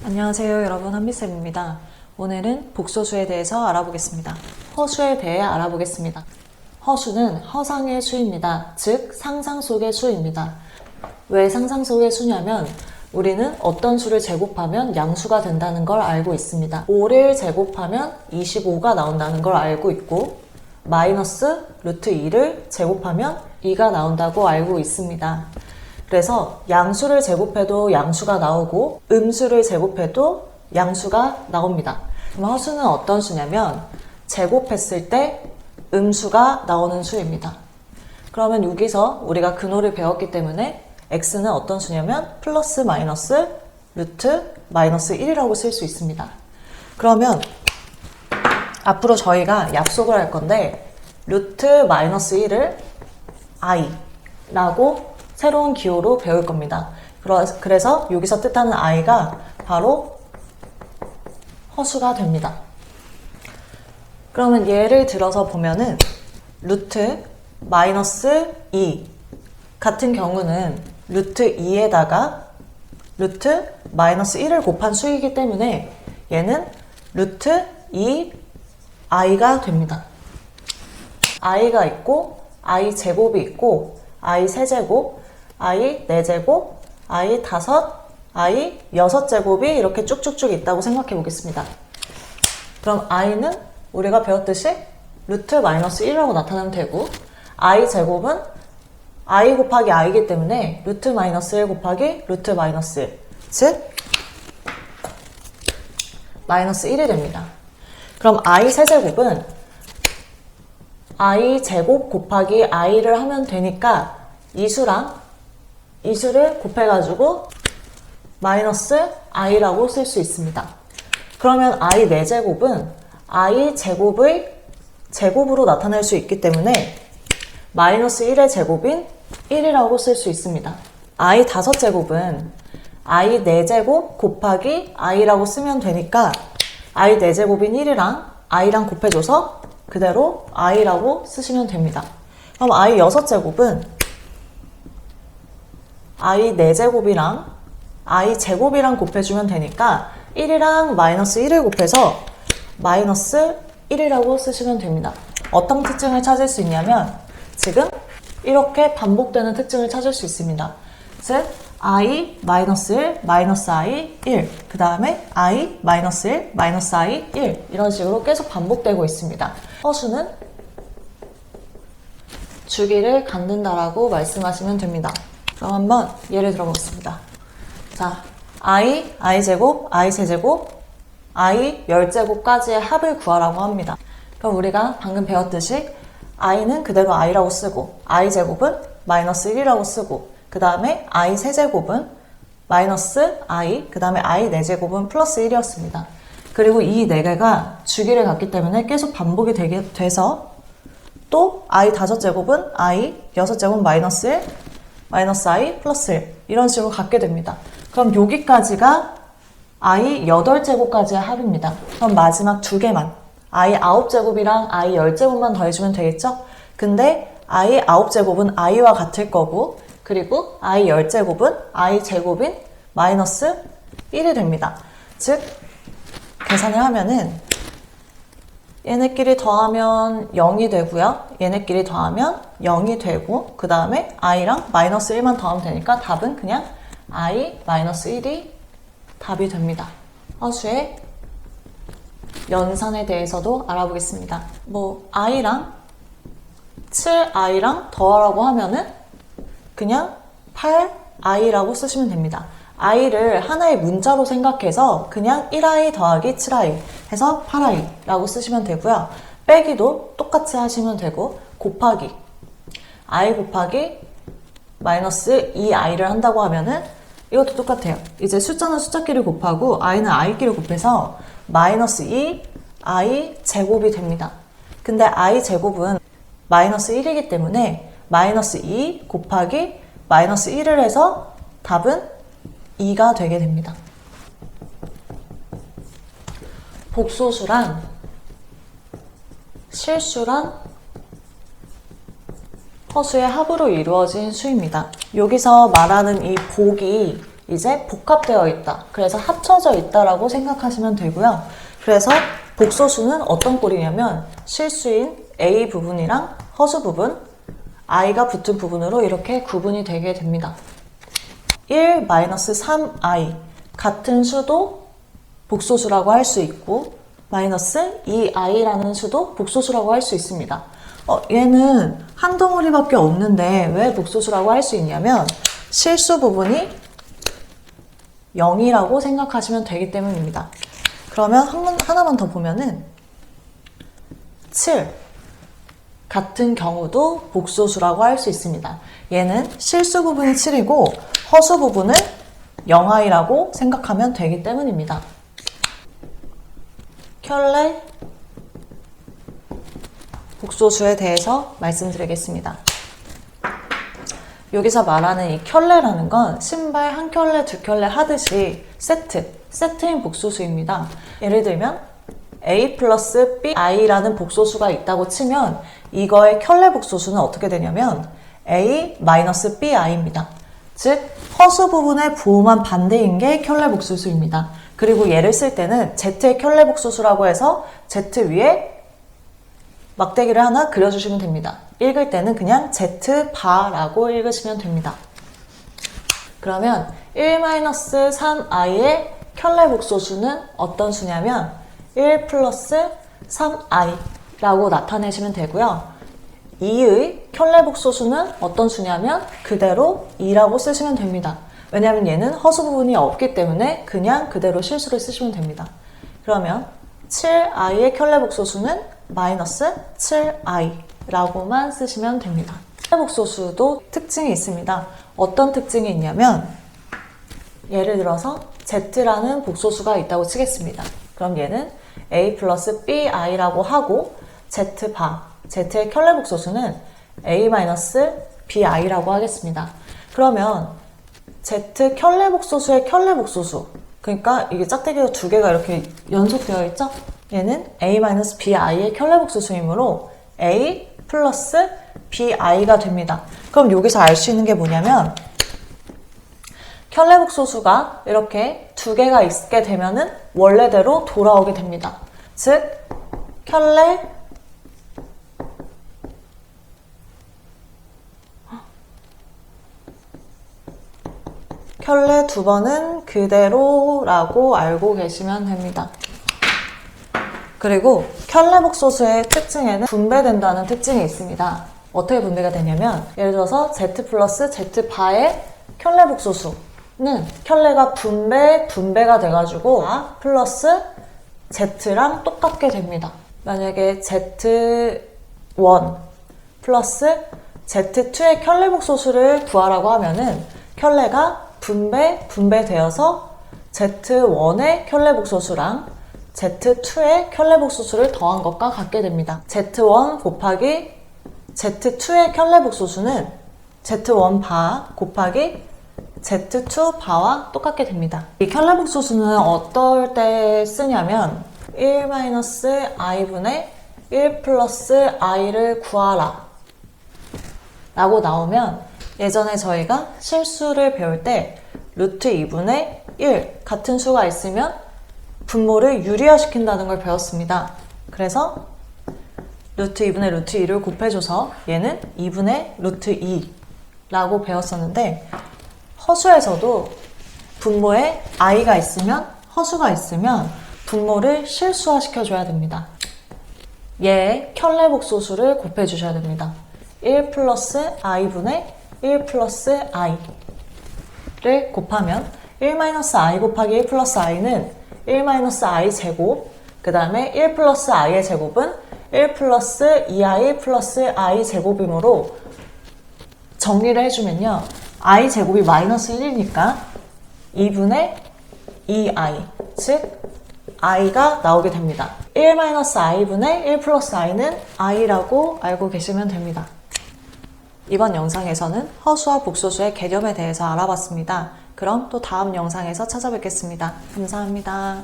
안녕하세요 여러분, 한미쌤입니다. 오늘은 복소수에 대해서 알아보겠습니다. 허수에 대해 알아보겠습니다. 허수는 허상의 수입니다. 즉 상상 속의 수입니다. 왜 상상 속의 수냐면 우리는 어떤 수를 제곱하면 양수가 된다는 걸 알고 있습니다. 5를 제곱하면 25가 나온다는 걸 알고 있고 마이너스 루트 2를 제곱하면 2가 나온다고 알고 있습니다. 그래서 양수를 제곱해도 양수가 나오고 음수를 제곱해도 양수가 나옵니다. 그럼 허수는 어떤 수냐면 제곱했을 때 음수가 나오는 수입니다. 그러면 여기서 우리가 근호를 배웠기 때문에 x는 어떤 수냐면 플러스 마이너스 루트 마이너스 1이라고 쓸 수 있습니다. 그러면 앞으로 저희가 약속을 할 건데 루트 마이너스 1을 i라고 새로운 기호로 배울 겁니다. 그래서 여기서 뜻하는 i가 바로 허수가 됩니다. 그러면 예를 들어서 보면은 루트 마이너스 2 같은 경우는 루트 2에다가 루트 마이너스 1을 곱한 수이기 때문에 얘는 루트 2i가 됩니다. i가 있고 i 제곱이 있고 i 세제곱, i 4제곱, i 5, i 6제곱이 이렇게 쭉쭉쭉 있다고 생각해 보겠습니다. 그럼 i는 우리가 배웠듯이 루트 마이너스 1이라고 나타내면 되고 i 제곱은 i 곱하기 i이기 때문에 루트 마이너스 1 곱하기 루트 마이너스 1, 즉 마이너스 1이 됩니다. 그럼 i 세제곱은 i 제곱 곱하기 i를 하면 되니까 이 수를 곱해가지고 마이너스 i라고 쓸 수 있습니다. 그러면 i 4제곱은 i 제곱의 제곱으로 나타낼 수 있기 때문에 마이너스 1의 제곱인 1이라고 쓸 수 있습니다. i 5제곱은 i 4제곱 곱하기 i라고 쓰면 되니까 i 4제곱인 1이랑 i랑 곱해줘서 그대로 i라고 쓰시면 됩니다. 그럼 i 6제곱은 i 4제곱이랑 i 제곱이랑 곱해주면 되니까 1이랑 마이너스 1을 곱해서 마이너스 1이라고 쓰시면 됩니다. 어떤 특징을 찾을 수 있냐면 지금 이렇게 반복되는 특징을 찾을 수 있습니다. 즉 i 마이너스 1, 마이너스 i 1, 그 다음에 i 마이너스 1, 마이너스 i 1 이런 식으로 계속 반복되고 있습니다. 허수는 주기를 갖는다라고 말씀하시면 됩니다. 그럼 한번 예를 들어보겠습니다. 자, i 제곱, i 세제곱, i 10제곱까지의 합을 구하라고 합니다. 그럼 우리가 방금 배웠듯이 i는 그대로 i라고 쓰고 i 제곱은 마이너스 1이라고 쓰고 그 다음에 i 세제곱은 마이너스 i, 그 다음에 i 4제곱은 플러스 1이었습니다. 그리고 이 4개가 주기를 갖기 때문에 계속 반복이 돼서 또 i 5제곱은 i 6제곱 마이너스 1, 마이너스 i 플러스 1 이런 식으로 갖게 됩니다. 그럼 여기까지가 i 8제곱까지의 합입니다. 그럼 마지막 2개만 i 9제곱이랑 i 10제곱만 더해주면 되겠죠? 근데 i 9제곱은 i와 같을 거고 그리고 i 10제곱은 i 제곱인 마이너스 1이 됩니다. 즉 계산을 하면은 얘네끼리 더하면 0이 되고요. 얘네끼리 더하면 0이 되고 그 다음에 i랑 마이너스 1만 더하면 되니까 답은 그냥 i 마이너스 1이 답이 됩니다. 허수의 연산에 대해서도 알아보겠습니다. i랑 7i랑 더하라고 하면은 그냥 8i라고 쓰시면 됩니다. i를 하나의 문자로 생각해서 그냥 1i 더하기 7i 해서 8i라고 쓰시면 되고요. 빼기도 똑같이 하시면 되고 곱하기 i 곱하기 마이너스 2i를 한다고 하면은 이것도 똑같아요. 이제 숫자는 숫자끼리 곱하고 i는 i끼리 곱해서 마이너스 2i 제곱이 됩니다. 근데 i 제곱은 마이너스 1이기 때문에 마이너스 2 곱하기 마이너스 1을 해서 답은 2가 되게 됩니다. 복소수란 실수란 허수의 합으로 이루어진 수입니다. 여기서 말하는 이 복이 이제 복합되어 있다. 그래서 합쳐져 있다라고 생각하시면 되고요. 그래서 복소수는 어떤 꼴이냐면 실수인 A 부분이랑 허수 부분, i가 붙은 부분으로 이렇게 구분이 되게 됩니다. 1-3i 같은 수도 복소수라고 할 수 있고 마이너스 2i라는 수도 복소수라고 할 수 있습니다. 얘는 한 덩어리밖에 없는데 왜 복소수라고 할 수 있냐면 실수 부분이 0이라고 생각하시면 되기 때문입니다. 그러면 하나만 더 보면은 7 같은 경우도 복소수라고 할 수 있습니다. 얘는 실수 부분이 7이고 허수 부분을 0i라고 생각하면 되기 때문입니다. 켤레 복소수에 대해서 말씀드리겠습니다. 여기서 말하는 이 켤레라는 건 신발 한 켤레, 두 켤레 하듯이 세트인 복소수입니다. 예를 들면 a 플러스 bi라는 복소수가 있다고 치면 이거의 켤레 복소수는 어떻게 되냐면 a 마이너스 bi입니다. 즉 허수 부분의 부호만 반대인 게 켤레 복소수입니다. 그리고 얘를 쓸 때는 z의 켤레 복소수라고 해서 z 위에 막대기를 하나 그려주시면 됩니다. 읽을 때는 그냥 z바라고 읽으시면 됩니다. 그러면 1-3i의 켤레 복소수는 어떤 수냐면 1 플러스 3i라고 나타내시면 되고요. 2의 켤레 복소수는 어떤 수냐면 그대로 2라고 쓰시면 됩니다. 왜냐하면 얘는 허수 부분이 없기 때문에 그냥 그대로 실수를 쓰시면 됩니다. 그러면 7i의 켤레 복소수는 마이너스 7i라고만 쓰시면 됩니다. 켤레 복소수도 특징이 있습니다. 어떤 특징이 있냐면 예를 들어서 z라는 복소수가 있다고 치겠습니다. 그럼 얘는 a 플러스 bi라고 하고 z의 켤레 복소수는 a 마이너스 bi라고 하겠습니다. 그러면 z 켤레 복소수의 켤레 복소수, 그러니까 이게 짝대기가 두 개가 이렇게 연속되어 있죠? 얘는 a-bi의 켤레 복소수이므로 a 플러스 bi가 됩니다. 그럼 여기서 알 수 있는 게 뭐냐면 켤레 복소수가 이렇게 두 개가 있게 되면은 원래대로 돌아오게 됩니다. 즉 켤레 두 번은 그대로라고 알고 계시면 됩니다. 그리고 켤레 복소수의 특징에는 분배된다는 특징이 있습니다. 어떻게 분배가 되냐면 예를 들어서 z 플러스 z바의 켤레 복소수는 켤레가 분배가 돼가지고 플러스 z랑 똑같게 됩니다. 만약에 z1 플러스 z2의 켤레 복소수를 구하라고 하면은 켤레가 분배되어서 z1의 켤레 복소수랑 z2의 켤레 복소수를 더한 것과 같게 됩니다. z1 곱하기 z2의 켤레 복소수는 z1바 곱하기 z2바와 똑같게 됩니다. 이 켤레 복소수는 어떨 때 쓰냐면 1-i분의 1 플러스 i를 구하라 라고 나오면 예전에 저희가 실수를 배울 때 루트 2분의 1 같은 수가 있으면 분모를 유리화시킨다는 걸 배웠습니다. 그래서 루트 2분의 루트 2를 곱해줘서 얘는 2분의 루트 2라고 배웠었는데 허수에서도 분모에 i가 있으면 허수가 있으면 분모를 실수화시켜줘야 됩니다. 얘의 켤레 복소수를 곱해주셔야 됩니다. 1 플러스 i분의 1 플러스 i를 곱하면 1-i 곱하기 1 플러스 i는 1-i 제곱, 그 다음에 1 플러스 i의 제곱은 1 플러스 2i 플러스 i 제곱이므로 정리를 해주면요. i 제곱이 마이너스 1이니까 2분의 2i, 즉 i가 나오게 됩니다. 1-i분의 1 플러스 i는 i라고 알고 계시면 됩니다. 이번 영상에서는 허수와 복소수의 개념에 대해서 알아봤습니다. 그럼 또 다음 영상에서 찾아뵙겠습니다. 감사합니다.